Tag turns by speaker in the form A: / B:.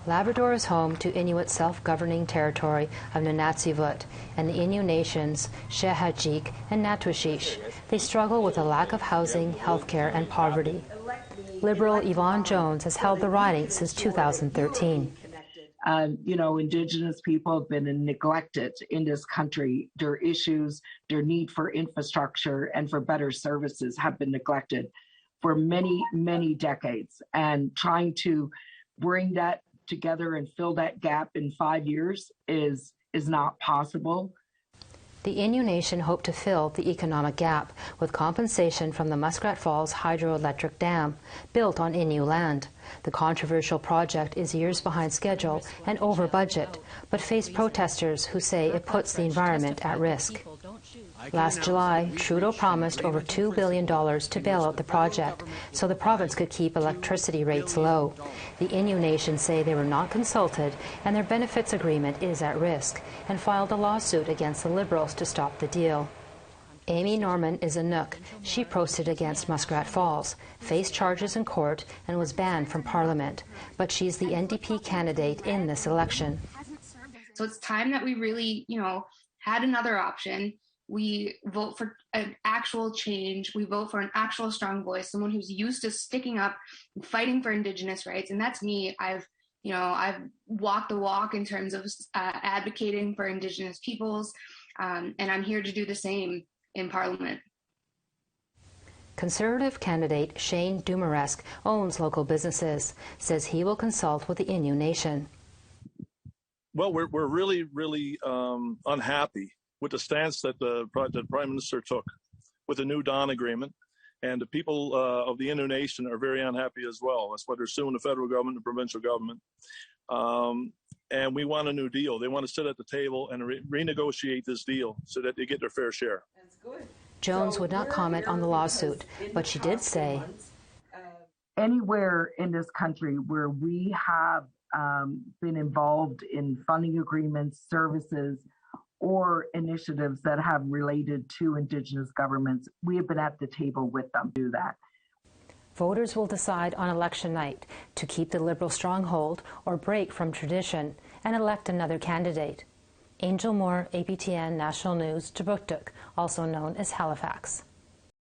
A: Labrador is home to Inuit self-governing territory of Nunatsiavut and the Innu Nations, Sheshatshiu and Natuashish. They struggle with a lack of housing, healthcare and poverty. Liberal Yvonne Jones has held the riding since 2013.
B: Indigenous people have been neglected in this country. Their issues, their need for infrastructure and for better services have been neglected for many, many decades. And trying to bring that together and fill that gap in 5 years is not possible.
A: The Innu Nation hoped to fill the economic gap with compensation from the Muskrat Falls hydroelectric dam, built on Innu land. The controversial project is years behind schedule and over budget, but faced protesters who say it puts the environment at risk. Last July, Trudeau promised over $2 billion to bail out the project so the province could keep electricity rates low. The Innu Nation say they were not consulted and their benefits agreement is at risk, and filed a lawsuit against the Liberals to stop the deal. Amy Norman is Inuk. She protested against Muskrat Falls, faced charges in court, and was banned from Parliament. But she's the NDP candidate in this election.
C: So it's time that we really, had another option. We vote for an actual change. We vote for an actual strong voice, someone who's used to sticking up and fighting for Indigenous rights. And that's me. I've walked the walk in terms of advocating for Indigenous peoples, and I'm here to do the same in Parliament.
A: Conservative candidate Shane Dumaresque owns local businesses, says he will consult with the Innu Nation.
D: Well, we're really, really unhappy with the stance that the Prime Minister took with the new Dawn agreement. And the people of the Innu Nation are very unhappy as well. That's why they're suing the federal government and the provincial government. And we want a new deal. They want to sit at the table and renegotiate this deal so that they get their fair share.
A: Jones would not comment on the lawsuit, but she did say,
B: anywhere in this country where we have been involved in funding agreements, services, or initiatives that have related to Indigenous governments, we have been at the table with them to do that.
A: Voters will decide on election night to keep the Liberal stronghold or break from tradition and elect another candidate. Angel Moore, APTN National News, Tabuktuk, also known as Halifax.